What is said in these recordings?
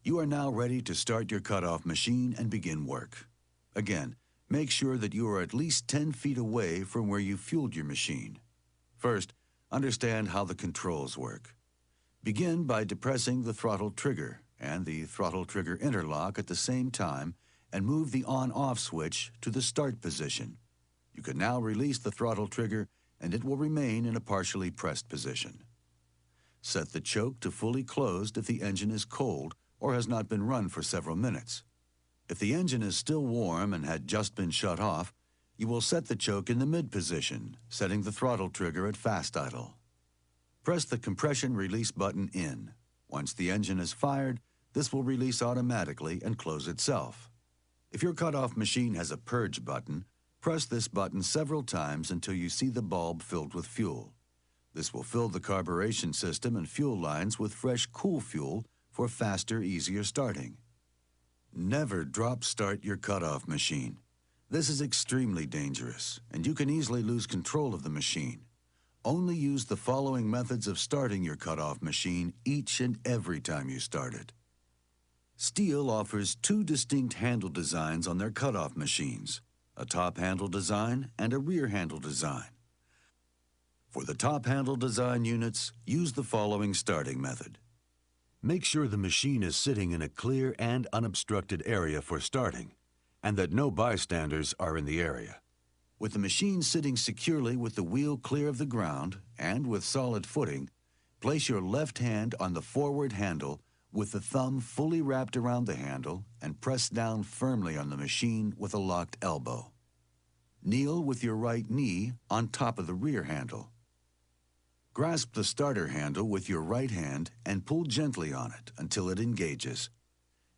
You are now ready to start your cutoff machine and begin work. Again, make sure that you are at least 10 feet away from where you fueled your machine. First, understand how the controls work. Begin by depressing the throttle trigger and the throttle trigger interlock at the same time and move the on-off switch to the start position. You can now release the throttle trigger and it will remain in a partially pressed position. Set the choke to fully closed if the engine is cold or has not been run for several minutes. If the engine is still warm and had just been shut off, you will set the choke in the mid position, setting the throttle trigger at fast idle. Press the compression release button in. Once the engine is fired, this will release automatically and close itself. If your cutoff machine has a purge button, press this button several times until you see the bulb filled with fuel. This will fill the carburation system and fuel lines with fresh, cool fuel for faster, easier starting. Never drop start your cutoff machine. This is extremely dangerous, and you can easily lose control of the machine. Only use the following methods of starting your cutoff machine each and every time you start it. Stihl offers two distinct handle designs on their cutoff machines, a top handle design and a rear handle design. For the top handle design units, use the following starting method. Make sure the machine is sitting in a clear and unobstructed area for starting, and that no bystanders are in the area. With the machine sitting securely with the wheel clear of the ground and with solid footing, place your left hand on the forward handle with the thumb fully wrapped around the handle and press down firmly on the machine with a locked elbow. Kneel with your right knee on top of the rear handle. Grasp the starter handle with your right hand and pull gently on it until it engages.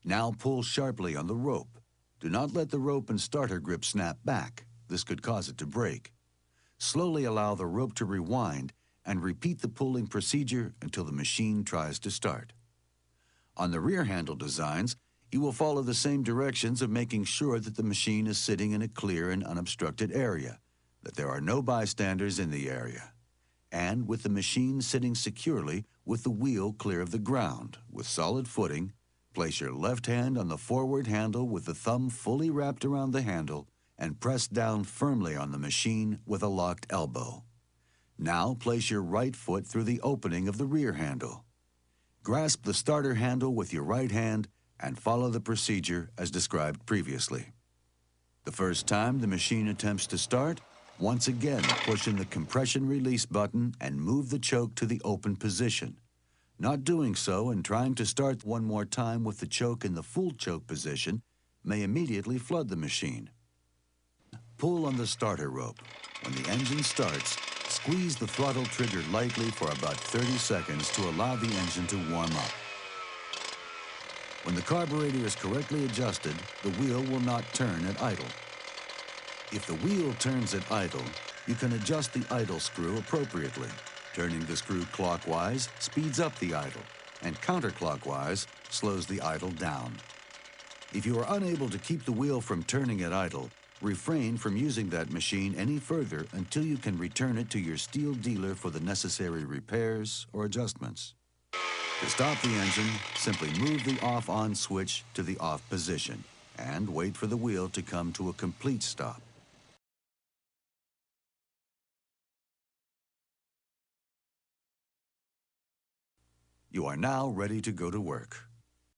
Now pull sharply on the rope. Do not let the rope and starter grip snap back. This could cause it to break. Slowly allow the rope to rewind and repeat the pulling procedure until the machine tries to start. On the rear handle designs, you will follow the same directions of making sure that the machine is sitting in a clear and unobstructed area, that there are no bystanders in the area, and with the machine sitting securely with the wheel clear of the ground, with solid footing, place your left hand on the forward handle with the thumb fully wrapped around the handle and press down firmly on the machine with a locked elbow. Now place your right foot through the opening of the rear handle. Grasp the starter handle with your right hand and follow the procedure as described previously. The first time the machine attempts to start, once again push in the compression release button and move the choke to the open position. Not doing so and trying to start one more time with the choke in the full choke position may immediately flood the machine. Pull on the starter rope. When the engine starts, squeeze the throttle trigger lightly for about 30 seconds to allow the engine to warm up. When the carburetor is correctly adjusted, the wheel will not turn at idle. If the wheel turns at idle, you can adjust the idle screw appropriately. Turning the screw clockwise speeds up the idle, and counterclockwise slows the idle down. If you are unable to keep the wheel from turning at idle, refrain from using that machine any further until you can return it to your Stihl dealer for the necessary repairs or adjustments. To stop the engine, simply move the off-on switch to the off position and wait for the wheel to come to a complete stop. You are now ready to go to work.